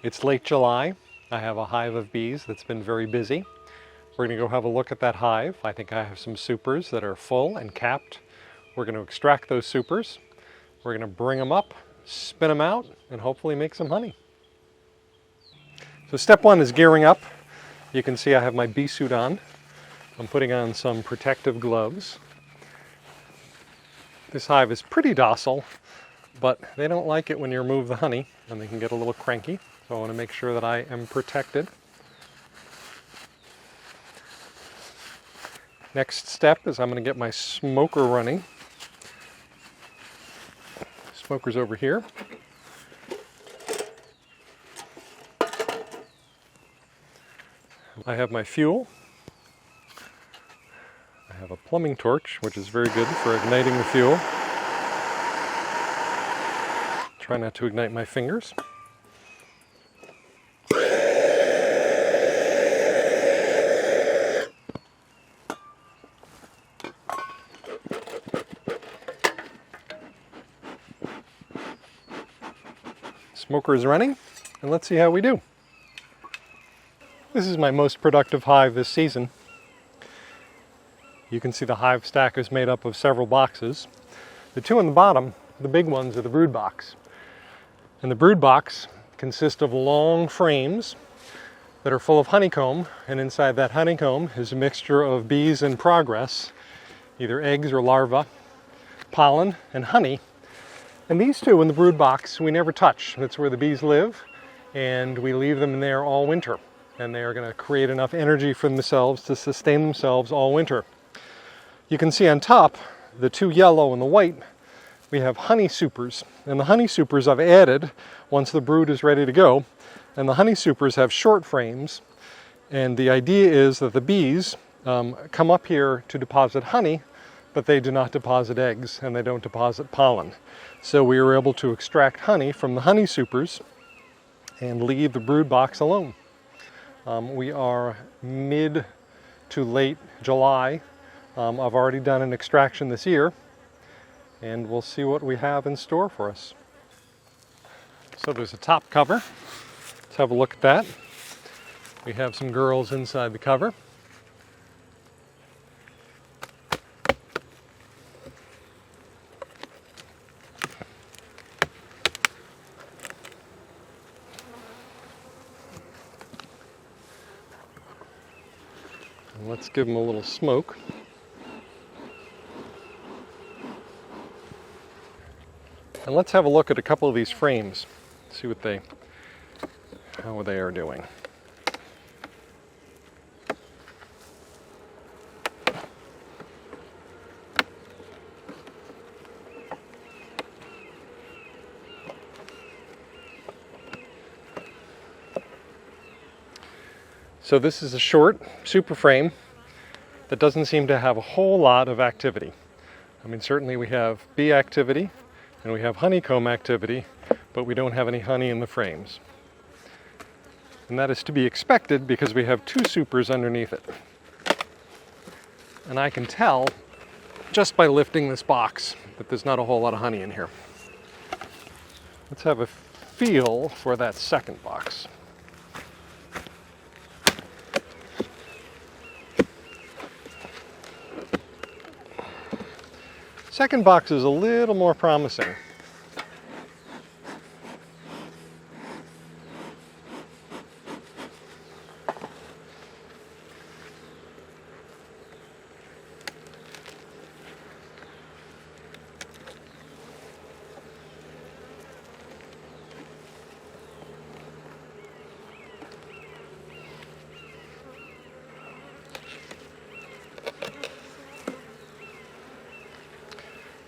It's late July. I have a hive of bees that's been very busy. We're going to go have a look at that hive. I think I have some supers that are full and capped. We're going to extract those supers. We're going to bring them up, spin them out, and hopefully make some honey. So step one is gearing up. You can see I have my bee suit on. I'm putting on some protective gloves. This hive is pretty docile, but they don't like it when you remove the honey, and they can get a little cranky. So I want to make sure that I am protected. Next step is I'm going to get my smoker running. Smoker's over here. I have my fuel. I have a plumbing torch, which is very good for igniting the fuel. Try not to ignite my fingers. Smoker is running, and let's see how we do. This is my most productive hive this season. You can see the hive stack is made up of several boxes. The two on the bottom, the big ones, are the brood box. And the brood box consists of long frames that are full of honeycomb, and inside that honeycomb is a mixture of bees in progress, either eggs or larvae, pollen, and honey. And these two in the brood box we never touch. That's where the bees live, and we leave them in there all winter. And they are going to create enough energy for themselves to sustain themselves all winter. You can see on top, the two yellow and the white, we have honey supers. And the honey supers I've added once the brood is ready to go. And the honey supers have short frames. And the idea is that the bees come up here to deposit honey, but they do not deposit eggs and they don't deposit pollen. So we were able to extract honey from the honey supers and leave the brood box alone. We are mid to late July. I've already done an extraction this year, and we'll see what we have in store for us. So there's a top cover. Let's have a look at that. We have some girls inside the cover. Let's give them a little smoke. And let's have a look at a couple of these frames, see how they are doing. So this is a short super frame that doesn't seem to have a whole lot of activity. I mean, certainly we have bee activity and we have honeycomb activity, but we don't have any honey in the frames. And that is to be expected because we have two supers underneath it. And I can tell just by lifting this box that there's not a whole lot of honey in here. Let's have a feel for that second box. Second box is a little more promising.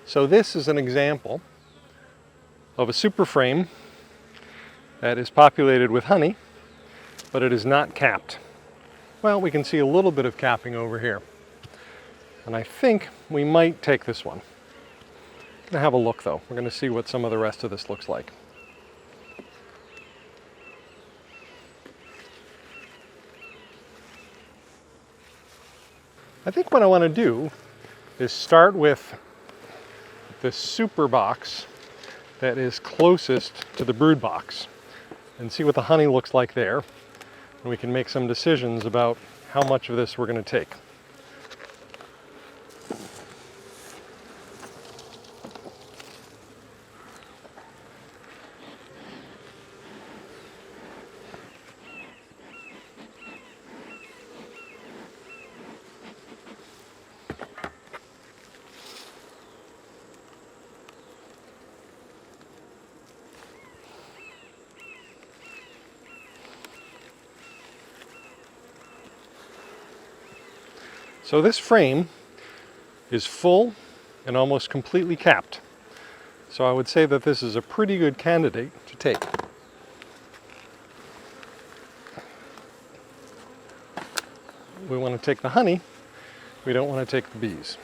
So this is an example of a super frame that is populated with honey, but it is not capped. Well, we can see a little bit of capping over here. And I think we might take this one. I'm gonna have a look though. We're gonna see what some of the rest of this looks like. I think what I want to do is start with the super box that is closest to the brood box. and see what the honey looks like there. And we can make some decisions about how much of this we're going to take. So this frame is full and almost completely capped. So I would say that this is a pretty good candidate to take. We want to take the honey, we don't want to take the bees.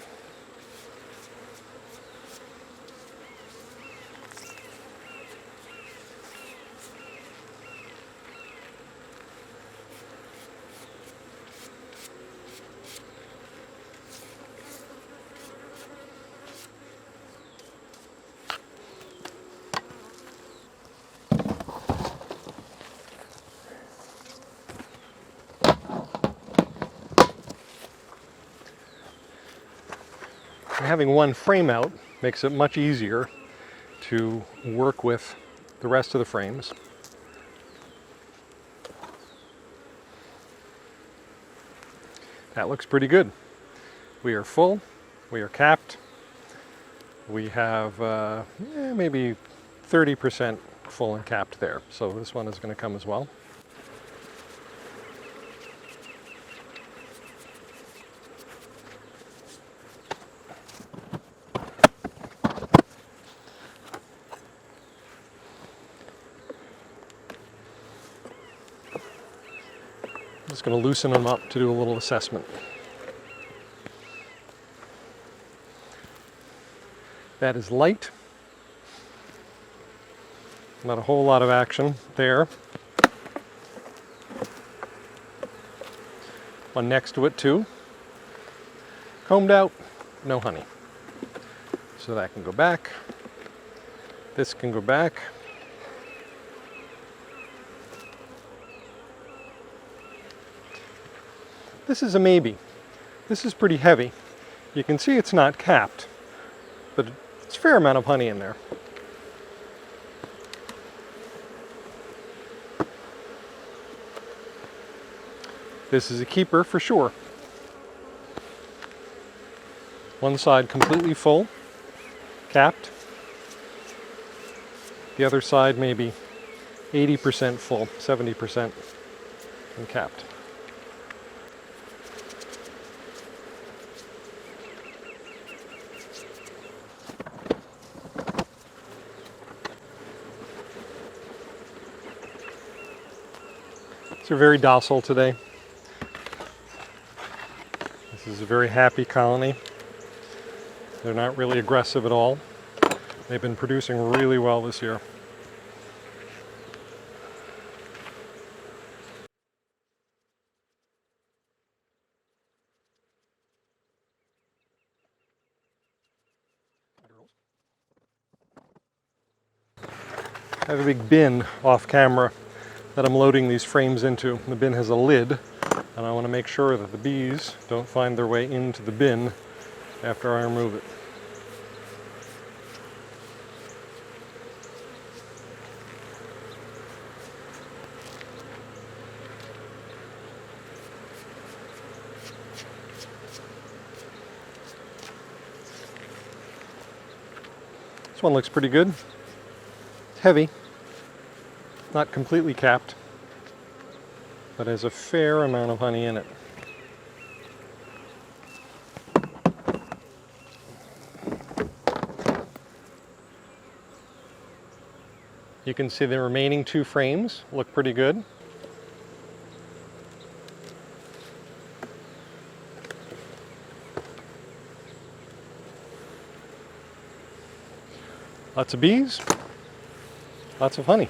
Having one frame out makes it much easier to work with the rest of the frames. That looks pretty good. We are full, we are capped, we have maybe 30% full and capped there. So this one is going to come as well. Just going to loosen them up to do a little assessment. That is light. Not a whole lot of action there. One next to it too. Combed out, no honey. So that can go back. This can go back. This is a maybe. This is pretty heavy. You can see it's not capped, but it's a fair amount of honey in there. This is a keeper for sure. One side completely full, capped. The other side maybe 80% full, 70% and capped. They're very docile today. This is a very happy colony. They're not really aggressive at all. They've been producing really well this year. I have a big bin off camera that I'm loading these frames into. The bin has a lid, and I want to make sure that the bees don't find their way into the bin after I remove it. This one looks pretty good. It's heavy. Not completely capped, but has a fair amount of honey in it. You can see the remaining two frames look pretty good. Lots of bees, lots of honey.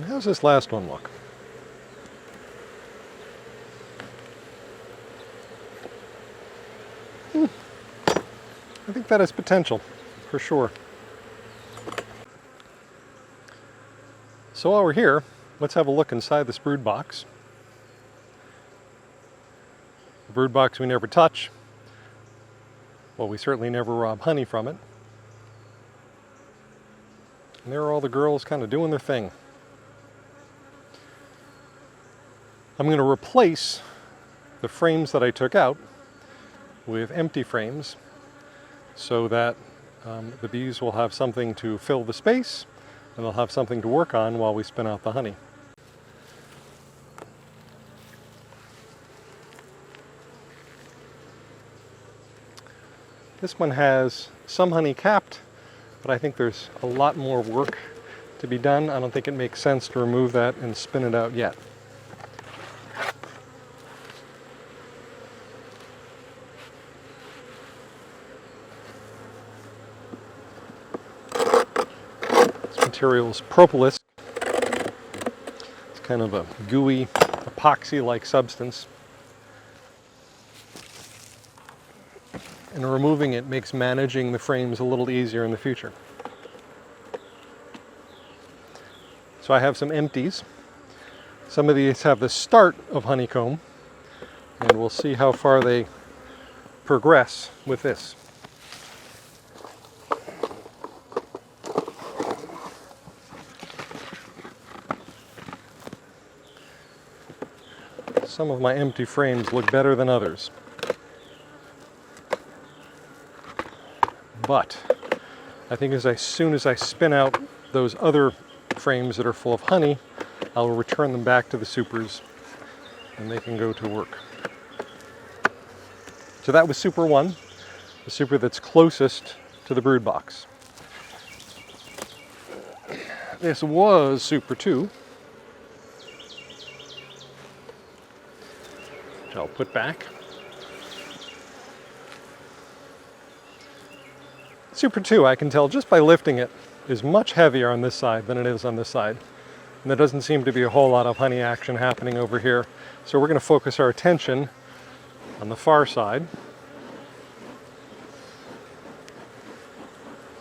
How's this last one look? I think that has potential for sure. So while we're here, let's have a look inside this brood box. The brood box we never touch. Well, we certainly never rob honey from it. And there are all the girls kind of doing their thing. I'm going to replace the frames that I took out with empty frames so that the bees will have something to fill the space and they'll have something to work on while we spin out the honey. This one has some honey capped, but I think there's a lot more work to be done. I don't think it makes sense to remove that and spin it out yet. This material is propolis. It's kind of a gooey, epoxy-like substance. And removing it makes managing the frames a little easier in the future. So I have some empties. Some of these have the start of honeycomb, and we'll see how far they progress with this. Some of my empty frames look better than others. But I think as soon as I spin out those other frames that are full of honey, I'll return them back to the supers and they can go to work. So that was super 1, the super that's closest to the brood box. This was super 2, which I'll put back. Super 2, I can tell just by lifting it, is much heavier on this side than it is on this side. And there doesn't seem to be a whole lot of honey action happening over here. So we're going to focus our attention on the far side.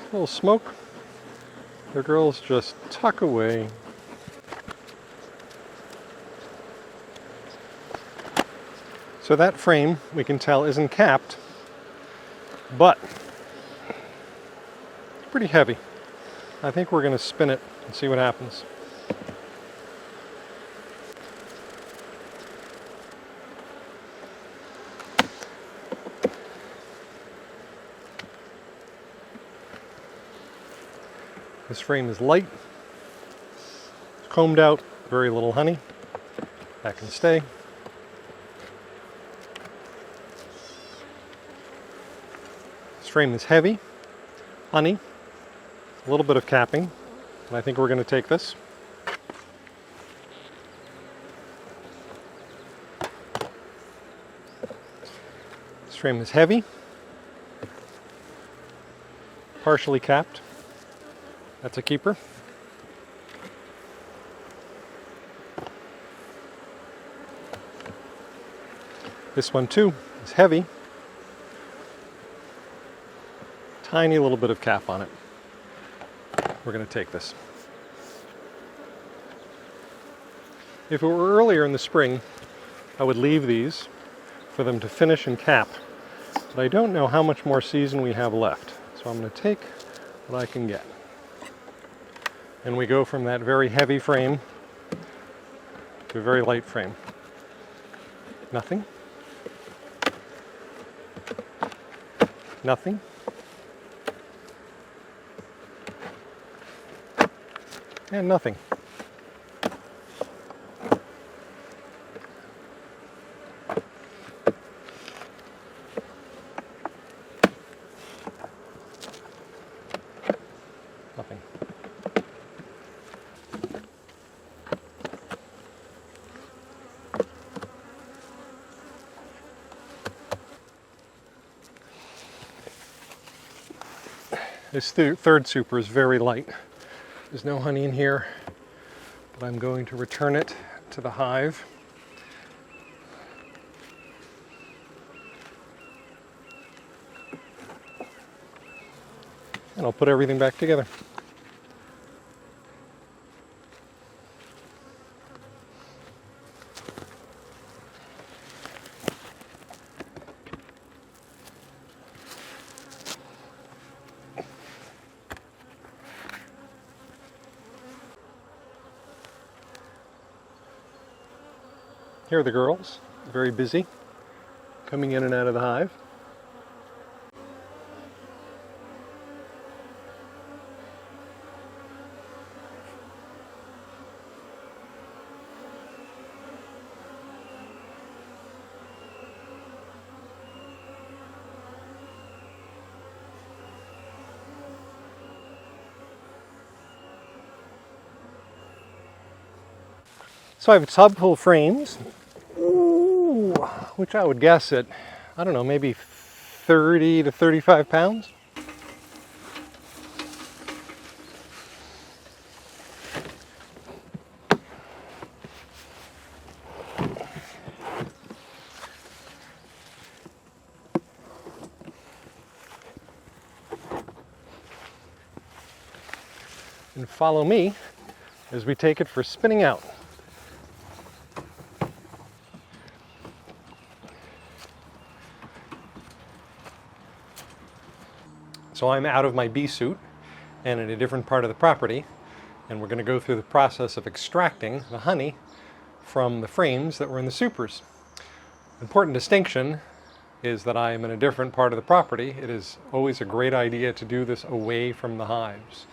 A little smoke. The girls just tuck away. So that frame, we can tell, isn't capped, but pretty heavy. I think we're going to spin it and see what happens. This frame is light, combed out, very little honey. That can stay. This frame is heavy, honey. A little bit of capping, and I think we're going to take this. This frame is heavy, partially capped. That's a keeper. This one too is heavy, tiny little bit of cap on it. We're going to take this. If it were earlier in the spring, I would leave these for them to finish and cap. But I don't know how much more season we have left. So I'm going to take what I can get. And we go from that very heavy frame to a very light frame. Nothing. Nothing. And nothing. Nothing. This third super is very light. There's no honey in here, but I'm going to return it to the hive. And and I'll put everything back together. Here are the girls, very busy, coming in and out of the hive. So I have a tub full of frames, which I would guess at, I don't know, maybe 30 to 35 pounds. And follow me as we take it for spinning out. So I'm out of my bee suit and in a different part of the property, and we're going to go through the process of extracting the honey from the frames that were in the supers. Important distinction is that I am in a different part of the property. It is always a great idea to do this away from the hives,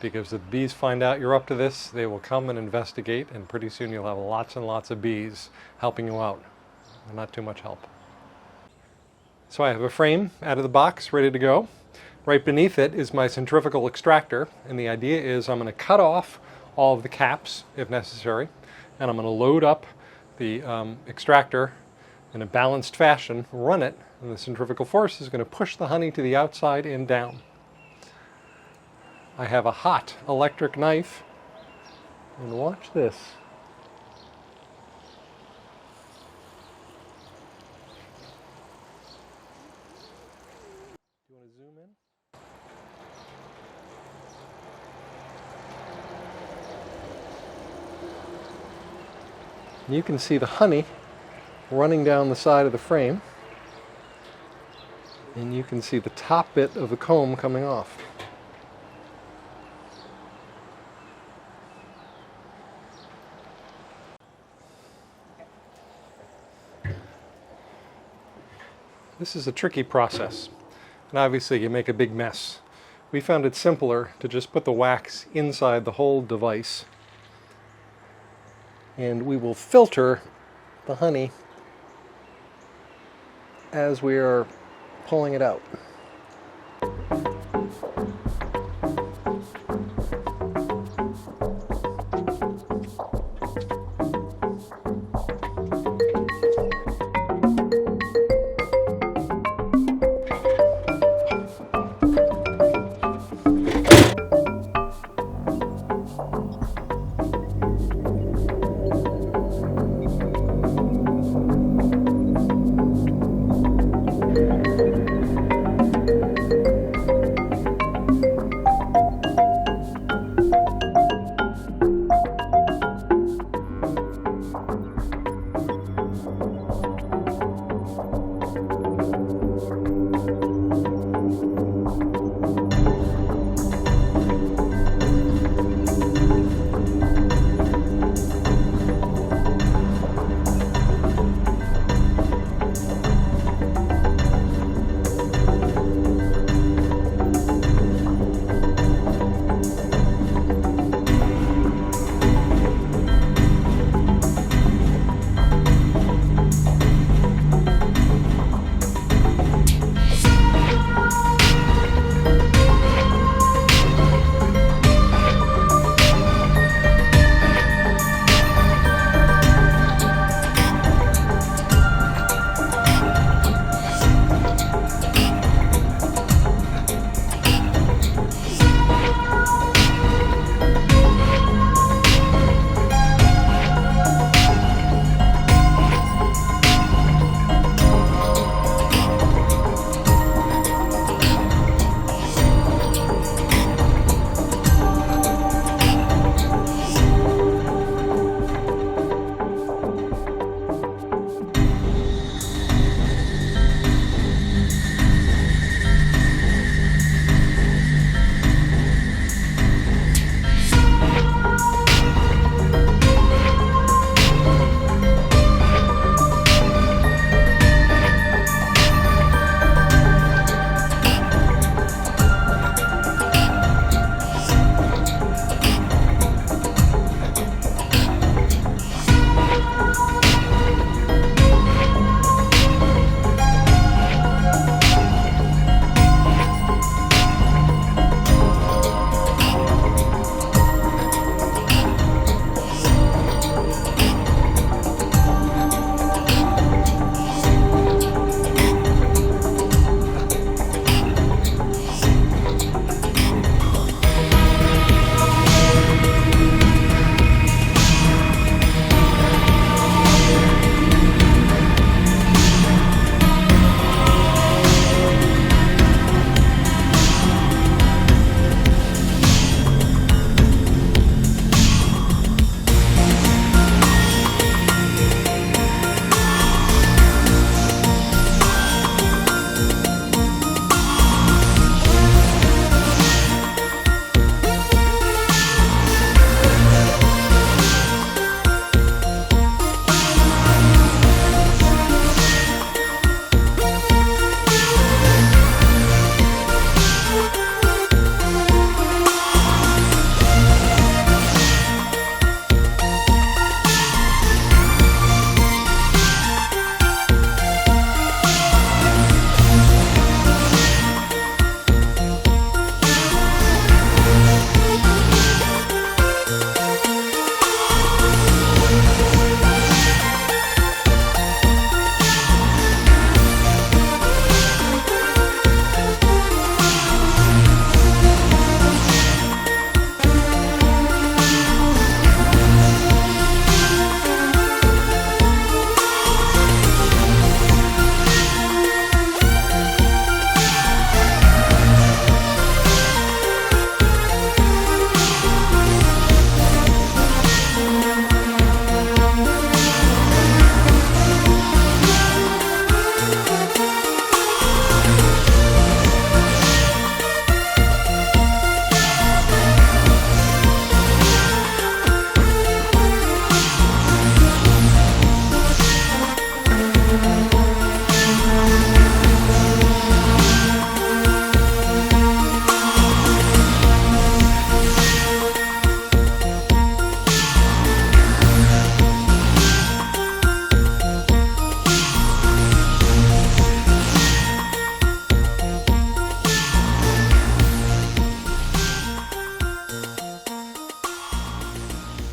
because if bees find out you're up to this, they will come and investigate, and pretty soon you'll have lots and lots of bees helping you out. Not too much help. So I have a frame out of the box ready to go. Right beneath it is my centrifugal extractor, and the idea is I'm going to cut off all of the caps if necessary, and I'm going to load up the extractor in a balanced fashion, run it, and the centrifugal force is going to push the honey to the outside and down. I have a hot electric knife, and watch this. Do you want to zoom in? You can see the honey running down the side of the frame, and you can see the top bit of the comb coming off. This is a tricky process, and obviously you make a big mess. We found it simpler to just put the wax inside the whole device, and we will filter the honey as we are pulling it out.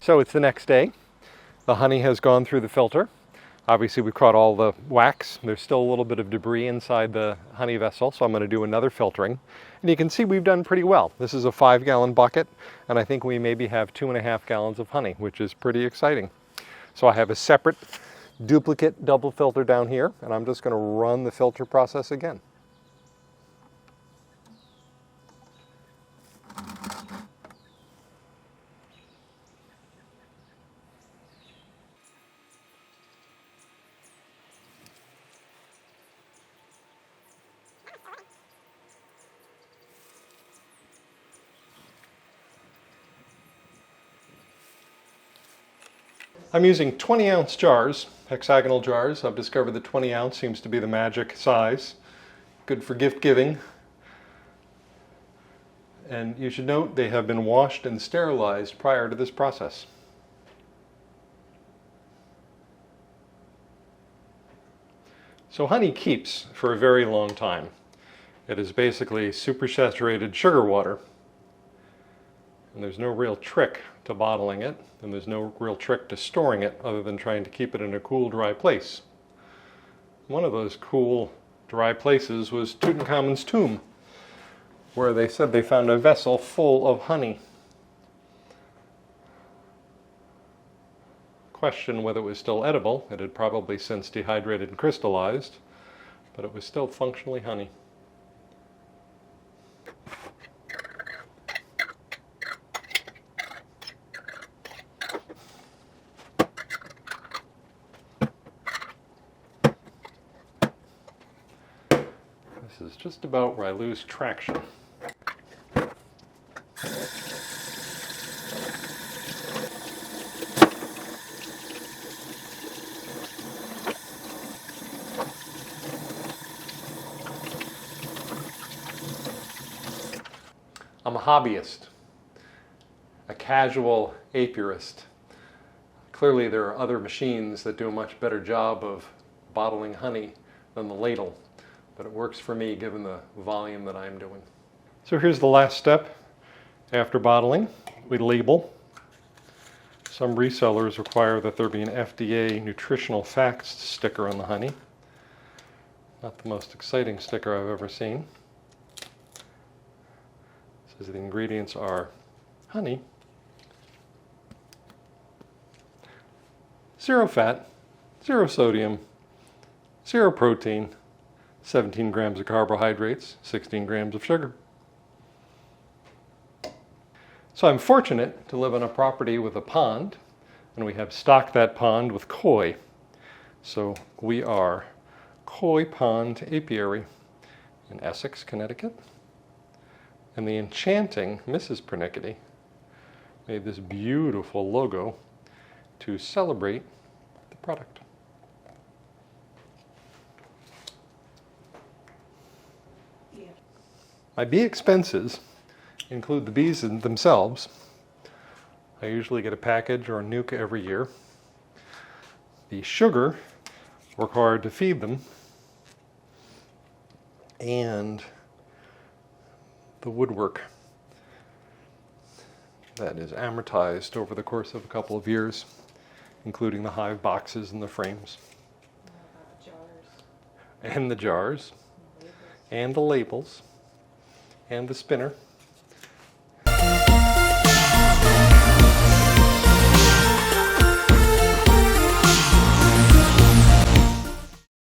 So it's the next day. The honey has gone through the filter. Obviously we've caught all the wax. There's still a little bit of debris inside the honey vessel, so I'm going to do another filtering. And you can see we've done pretty well. This is a 5-gallon bucket, and I think we maybe have 2.5 gallons of honey, which is pretty exciting. So I have a separate duplicate double filter down here, and I'm just going to run the filter process again. I'm using 20-ounce jars, hexagonal jars. I've discovered that 20-ounce seems to be the magic size. Good for gift giving. And you should note they have been washed and sterilized prior to this process. So honey keeps for a very long time. It is basically supersaturated sugar water. And there's no real trick to bottling it, and there's no real trick to storing it other than trying to keep it in a cool, dry place. One of those cool, dry places was Tutankhamun's tomb, where they said they found a vessel full of honey. Question whether it was still edible. It had probably since dehydrated and crystallized, but it was still functionally honey. This is just about where I lose traction. I'm a hobbyist, a casual apiarist. Clearly there are other machines that do a much better job of bottling honey than the ladle, but it works for me given the volume that I'm doing. So here's the last step. After bottling, we label. Some resellers require that there be an FDA nutritional facts sticker on the honey. Not the most exciting sticker I've ever seen. It says the ingredients are honey, 0 fat, 0 sodium, 0 protein, 17 grams of carbohydrates, 16 grams of sugar. So I'm fortunate to live on a property with a pond, and we have stocked that pond with koi. So we are Koi Pond Apiary in Essex, Connecticut. And the enchanting Mrs. Pernickety made this beautiful logo to celebrate the product. My bee expenses include the bees themselves. I usually get a package or a nuke every year. The sugar required to feed them, and the woodwork that is amortized over the course of a couple of years, including the hive boxes and the frames. And the jars. And the labels. And the spinner.